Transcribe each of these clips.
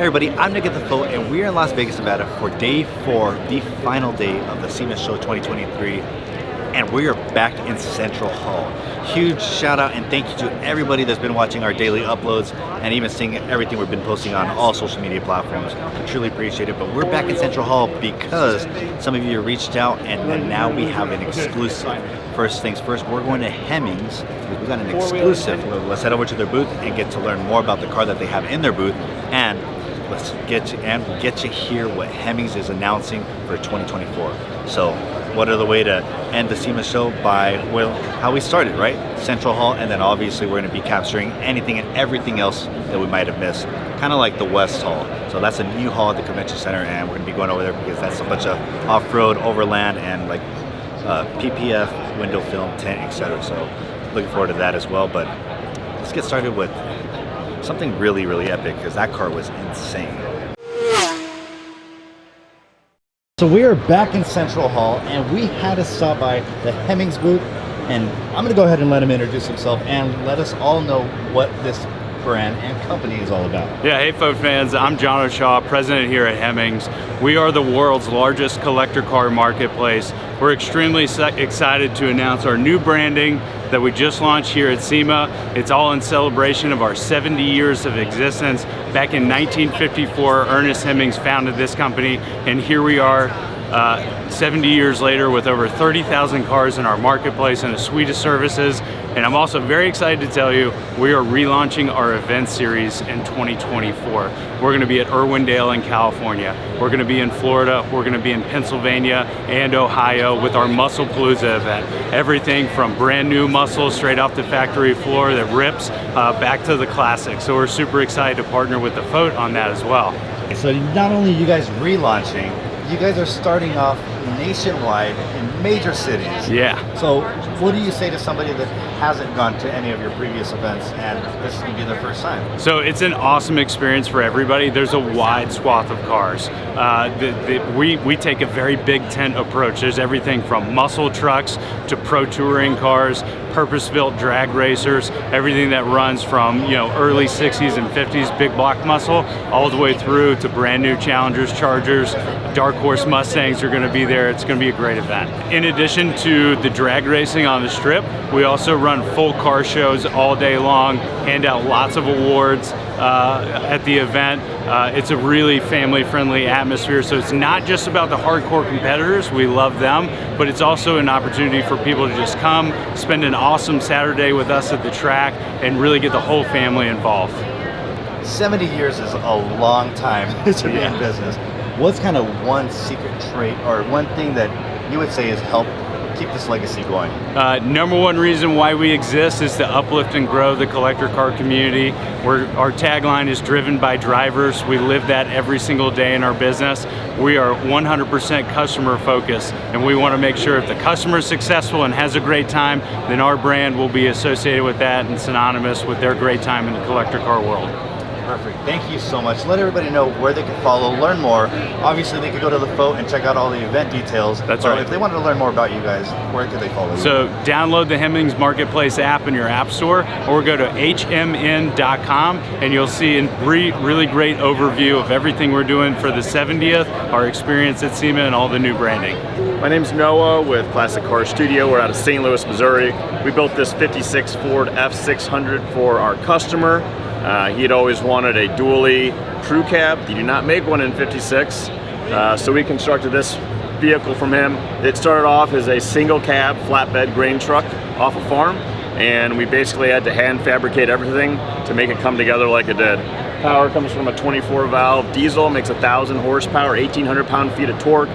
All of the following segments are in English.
Hey everybody, I'm Nick at TheFOAT, and we're in Las Vegas, Nevada for day 4, the final day of the SEMA Show 2023, and we are back in Central Hall. Huge shout out and thank you to everybody that's been watching our daily uploads and even seeing everything we've been posting on all social media platforms. I truly appreciate it, but we're back in Central Hall because some of you reached out and now we have an exclusive. First things first, we're going to Hemmings. We've got an exclusive. Let's head over to their booth and get to learn more about the car that they have in their booth, and let's get you hear what Hemmings is announcing for 2024. So what other way to end the SEMA show by, well, how we started, right? Central Hall, and then obviously we're going to be capturing anything and everything else that we might have missed, kind of like the West Hall. So that's a new hall at the convention center, and we're going to be going over there because that's a bunch of off-road, overland, and like PPF, window film, tent, etc. So looking forward to that as well. But let's get started with something really, really epic, because that car was insane. So we are back in Central Hall, and we had to stop by the Hemmings booth, and I'm going to go ahead and let him introduce himself and let us all know what this brand and company is all about. Yeah, hey FOAT fans, I'm John O'Shaw, president here at Hemmings. We are the world's largest collector car marketplace. We're extremely excited to announce our new branding that we just launched here at SEMA. It's all in celebration of our 70 years of existence. Back in 1954, Ernest Hemmings founded this company, and here we are 70 years later with over 30,000 cars in our marketplace and a suite of services. And I'm also very excited to tell you we are relaunching our event series in 2024. We're going to be at Irwindale in California. We're going to be in Florida. We're going to be in Pennsylvania and Ohio with our Muscle Palooza event. Everything from brand new muscles straight off the factory floor that rips back to the classics. So we're super excited to partner with TheFOAT on that as well. So not only are you guys relaunching, you guys are starting off nationwide in major cities. Yeah. So what do you say to somebody that hasn't gone to any of your previous events and this is going to be their first time? So it's an awesome experience for everybody. There's a wide swath of cars. We take a very big tent approach. There's everything from muscle trucks to pro touring cars, purpose-built drag racers, everything that runs from early 60s and 50s big block muscle all the way through to brand new Challengers, Chargers, Dark Horse Mustangs are going to be there. It's going to be a great event. In addition to the drag racing on the strip, we also run full car shows all day long, hand out lots of awards at the event. It's a really family-friendly atmosphere, so it's not just about the hardcore competitors, we love them, but it's also an opportunity for people to just come, spend an awesome Saturday with us at the track, and really get the whole family involved. 70 years is a long time to be in business. What's kind of one secret trait or one thing that you would say has helped keep this legacy going? Number one reason why we exist is to uplift and grow the collector car community. Our tagline is driven by drivers. We live that every single day in our business. We are 100% customer focused, and we want to make sure if the customer is successful and has a great time, then our brand will be associated with that and synonymous with their great time in the collector car world. Perfect. Thank you so much. Let everybody know where they can follow, learn more. Obviously, they could go to TheFOAT and check out all the event details. That's right. If they wanted to learn more about you guys, where could they follow you? So download the Hemmings Marketplace app in your app store, or go to hmn.com, and you'll see a really great overview of everything we're doing for the 70th, our experience at SEMA, and all the new branding. My name's Noah with Classic Car Studio. We're out of St. Louis, Missouri. We built this 56 Ford F600 for our customer. He had always wanted a dually crew cab. They do not make one in 56, so we constructed this vehicle from him. It started off as a single cab flatbed grain truck off a farm, and we basically had to hand fabricate everything to make it come together like it did. Power comes from a 24 valve diesel, makes 1,000 horsepower, 1,800 pound-feet of torque.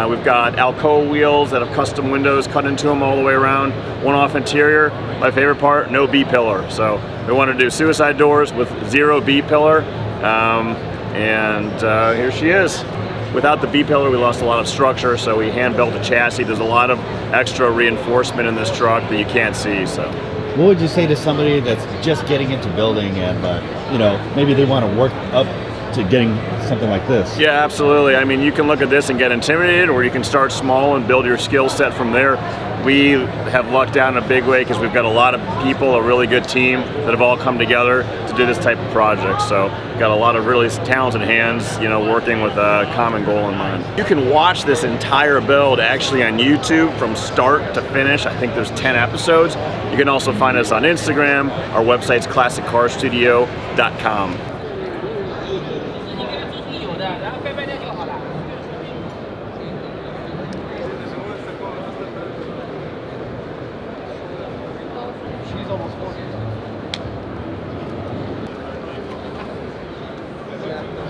We've got Alcoa wheels that have custom windows cut into them all the way around. One-off interior. My favorite part, no B-pillar. So we want to do suicide doors with 0 B-pillar. And here she is. Without the B-pillar, we lost a lot of structure, so we hand-built a chassis. There's a lot of extra reinforcement in this truck that you can't see. So, what would you say to somebody that's just getting into building and maybe they want to work up to getting something like this? Yeah, absolutely. I mean, you can look at this and get intimidated, or you can start small and build your skill set from there. We have lucked out in a big way because we've got a lot of people, a really good team that have all come together to do this type of project. So got a lot of really talented hands, you know, working with a common goal in mind. You can watch this entire build actually on YouTube from start to finish. I think there's 10 episodes. You can also find us on Instagram. Our website's classiccarstudio.com.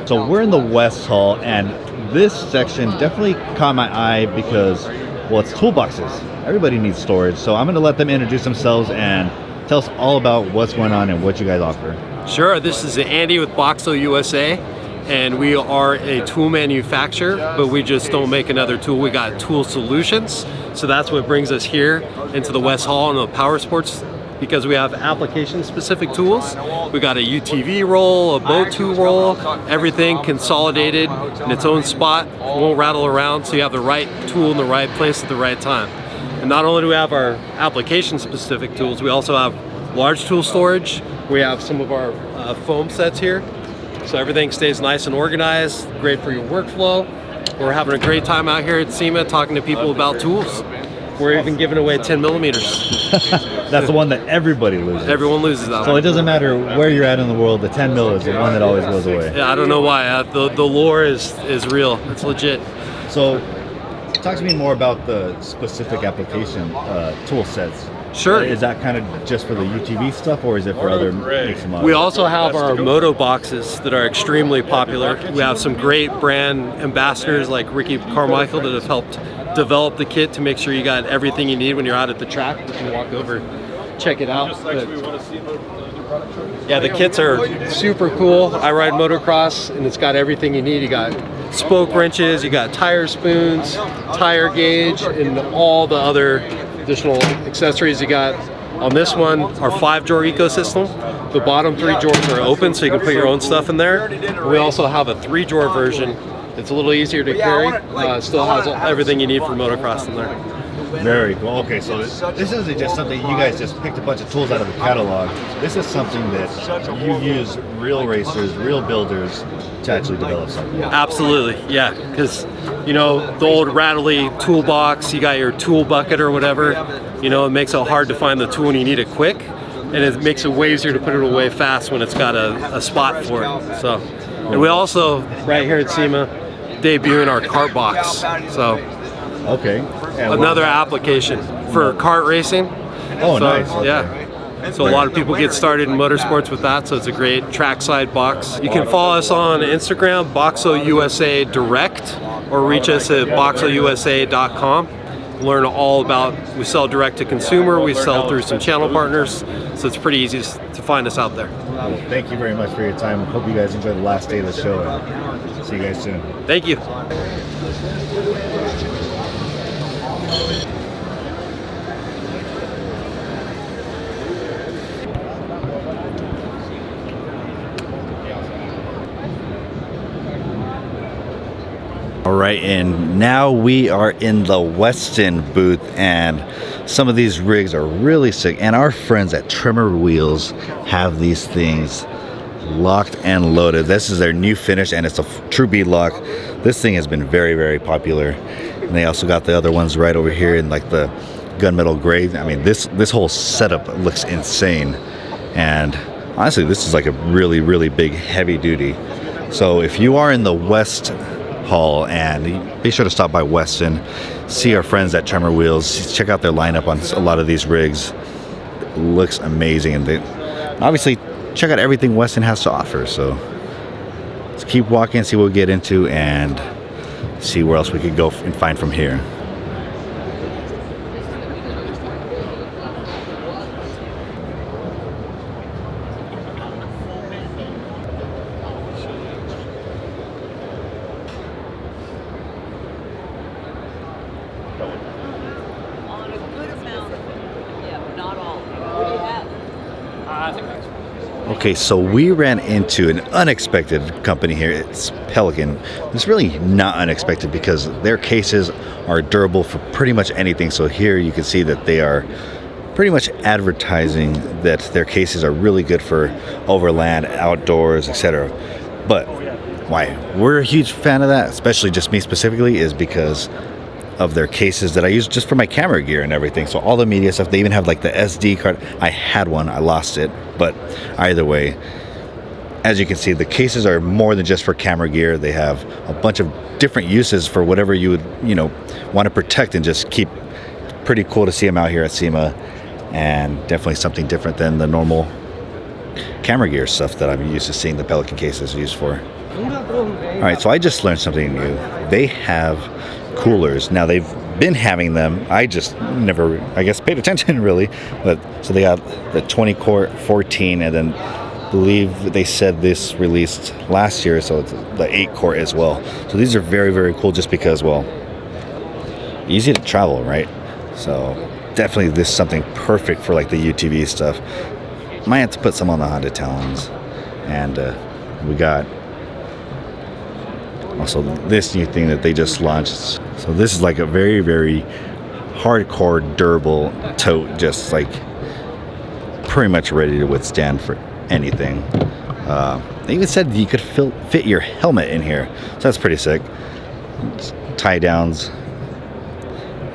So we're in the West Hall, and this section definitely caught my eye because, well, it's toolboxes. Everybody needs storage, so I'm going to let them introduce themselves and tell us all about what's going on and what you guys offer. Sure, this is Andy with Boxo USA, and we are a tool manufacturer, but we just don't make another tool. We got tool solutions, so that's what brings us here into the West Hall and the power sports, because we have application-specific tools. We got a UTV roll, a boat tool roll, everything consolidated in its own spot, won't rattle around, so you have the right tool in the right place at the right time. And not only do we have our application-specific tools, we also have large tool storage. We have some of our foam sets here, so everything stays nice and organized, great for your workflow. We're having a great time out here at SEMA talking to people about tools. We're even giving away 10 millimeters. That's the one that everybody loses. Everyone loses that So one. it doesn't matter where you're at in the world, the 10 mil is the one that always goes away. Yeah, I don't know why. The lore is real. It's legit. So talk to me more about the specific application tool sets. Sure. Is that kind of just for the UTV stuff, or is it for other makes and models? We also have our moto boxes that are extremely popular. We have some great brand ambassadors like Ricky Carmichael that have helped develop the kit to make sure you got everything you need when you're out at the track. You can walk over, check it out. But yeah, the kits are super cool. I ride motocross, and it's got everything you need. You got spoke wrenches, you got tire spoons, tire gauge, and all the other additional accessories you got. On this one, our 5-drawer ecosystem. The bottom 3 drawers are open, so you can put your own stuff in there. We also have a 3-drawer version. It's a little easier to carry. Still has everything you need for motocross in there. Very cool. Okay, so this isn't just something you guys just picked a bunch of tools out of the catalog. This is something that you use real racers, real builders to actually develop something. Absolutely, yeah. Because, you know, the old rattly toolbox, you got your tool bucket or whatever, you know, it makes it hard to find the tool when you need it quick. And it makes it way easier to put it away fast when it's got a spot for it. So, and we also, right here at SEMA, debuting our cart box. So, okay. And another application for kart racing. Oh, so, nice. Okay. Yeah. So a lot of people get started in motorsports with that, so it's a great trackside box. You can follow us on Instagram, Boxo USA Direct, or reach us at boxousa.com. Learn all about, we sell direct to consumer, we sell through some channel partners, so it's pretty easy to find us out there. Well, thank you very much for your time. Hope you guys enjoy the last day of the show, and see you guys soon. Thank you. All right, and now we are in the Weston booth, and some of these rigs are really sick, and our friends at Tremor Wheels have these things locked and loaded. This is their new finish, and it's a true bead lock. This thing has been very, very popular, and they also got the other ones right over here in like the gunmetal gray. I mean, this whole setup looks insane, and honestly, this is like a really, really big, heavy duty. So if you are in the West Hall, and be sure to stop by Weston, see our friends at Tremor Wheels, check out their lineup on a lot of these rigs. It looks amazing, and obviously check out everything Weston has to offer. So let's keep walking, see what we get into, and see where else we could go and find from here. Okay, so we ran into an unexpected company here. It's Pelican. It's really not unexpected because their cases are durable for pretty much anything. So here you can see that they are pretty much advertising that their cases are really good for overland, outdoors, etc. But why we're a huge fan of that, especially just me specifically, is because of their cases that I use just for my camera gear and everything. So all the media stuff, they even have like the SD card. I had one, I lost it, but either way, as you can see, the cases are more than just for camera gear. They have a bunch of different uses for whatever you would, want to protect and just keep. Pretty cool to see them out here at SEMA, and definitely something different than the normal camera gear stuff that I'm used to seeing the Pelican cases used for. All right, so I just learned something new. They have coolers. Now they've been having them. I just never, I guess, paid attention really. But so they got the 20 quart, 14, and then I believe they said this released last year, so it's the 8 quart as well. So these are very, very cool just because, well, easy to travel, right? So definitely this is something perfect for like the UTV stuff. Might have to put some on the Honda Talons. And we got also this new thing that they just launched. So this is like a very, very hardcore durable tote, just like pretty much ready to withstand for anything. They even said you could fit your helmet in here, so that's pretty sick. Tie downs,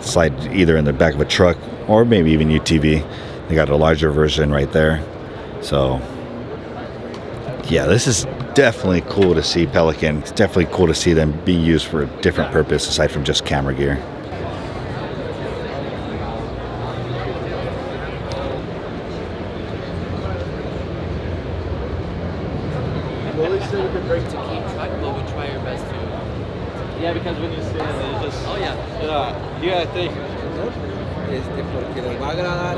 slide either in the back of a truck or maybe even UTV. They got a larger version right there. So yeah, this is definitely cool to see Pelican. It's definitely cool to see them being used for a different purpose aside from just camera gear. Yeah, because when you sit there, you just... Oh, yeah. Yeah, I think... porque les va a agradar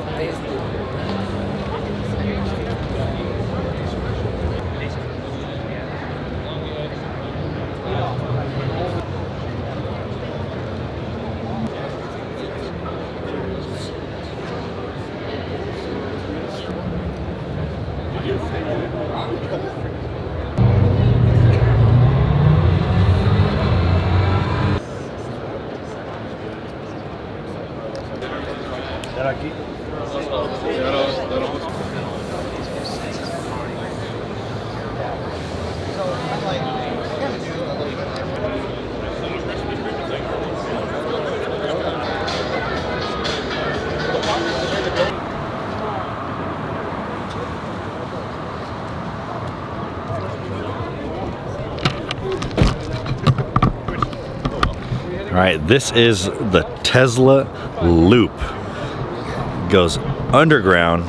All right, this is the Tesla Loop. It goes underground.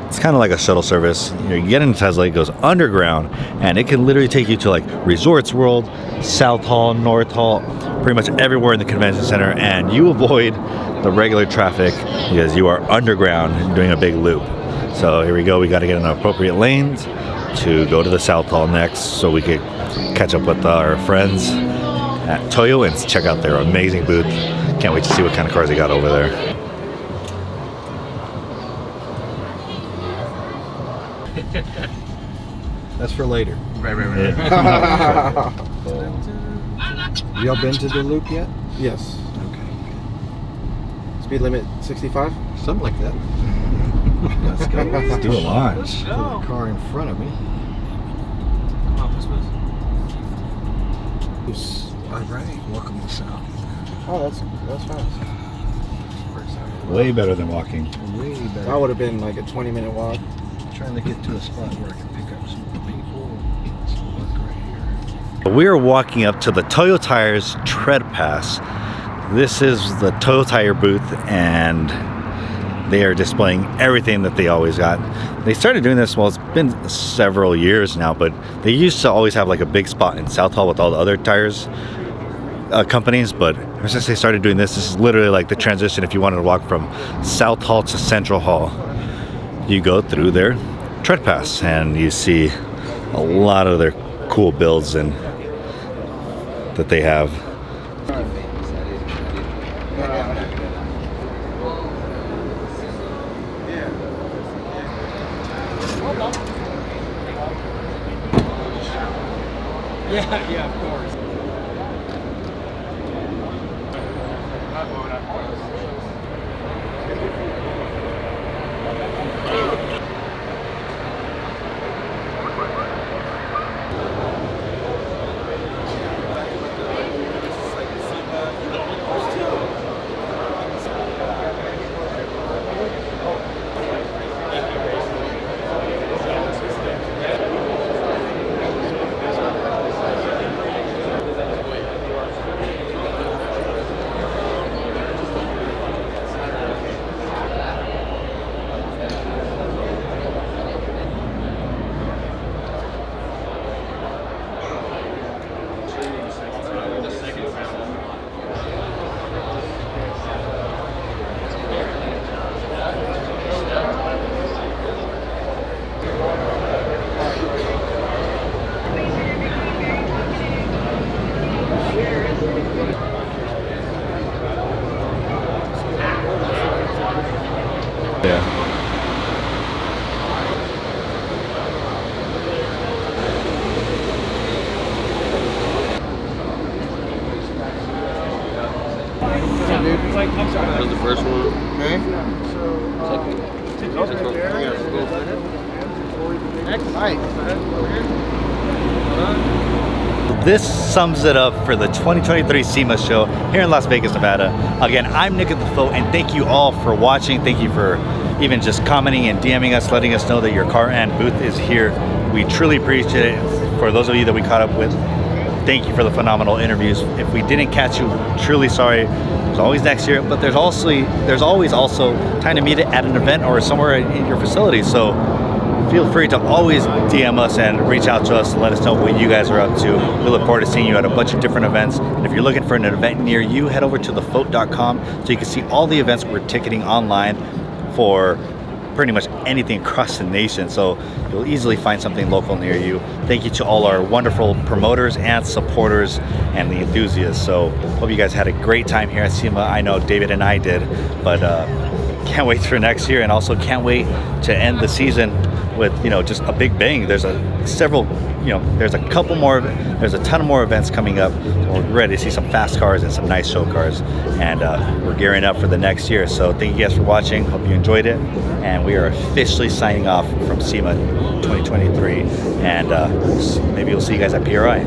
It's kind of like a shuttle service. You get in Tesla, it goes underground, and it can literally take you to like Resorts World, South Hall, North Hall, pretty much everywhere in the convention center, and you avoid the regular traffic because you are underground doing a big loop. So here we go. We got to get in the appropriate lanes to go to the South Hall next, so we could catch up with our friends at Toyo and check out their amazing booth. Can't wait to see what kind of cars they got over there. That's for later. Right. Yeah. Y'all been to the loop yet? Yes. Okay. Speed limit 65? Something like that. Let's go. Let's do a launch. The car in front of me. All right, welcome to South. Oh, that's fast. Way better than walking. Way better. That would have been like a 20-minute walk. Trying to get to a spot where I can pick up some people. Some work right here. We are walking up to the Toyo Tires Tread Pass. This is the Toyo Tire booth, and they are displaying everything that they always got. They started doing this, well, it's been several years now, but they used to always have like a big spot in South Hall with all the other tires companies, but ever since they started doing this is literally like the transition. If you wanted to walk from South Hall to Central Hall, you go through their Tread Pass and you see a lot of their cool builds and that they have. Yeah, of course. That was the first one. Okay. This sums it up for the 2023 SEMA Show here in Las Vegas, Nevada. Again, I'm Nick at TheFOAT, and thank you all for watching. Thank you for even just commenting and DMing us, letting us know that your car and booth is here. We truly appreciate it. For those of you that we caught up with, thank you for the phenomenal interviews. If we didn't catch you, truly sorry. There's always next year, but there's always also time to meet it at an event or somewhere in your facility. So feel free to always DM us and reach out to us and let us know what you guys are up to. We look forward to seeing you at a bunch of different events. And if you're looking for an event near you, head over to TheFOAT.com so you can see all the events we're ticketing online for pretty much anything across the nation. So you'll easily find something local near you. Thank you to all our wonderful promoters and supporters and the enthusiasts. So hope you guys had a great time here at SEMA. I know David and I did, but can't wait for next year, and also can't wait to end the season with, you know, just a big bang. There's a ton of more events coming up. We're ready to see some fast cars and some nice show cars, and we're gearing up for the next year. So thank you guys for watching. Hope you enjoyed it, and we are officially signing off from SEMA 2023, and maybe we'll see you guys at PRI.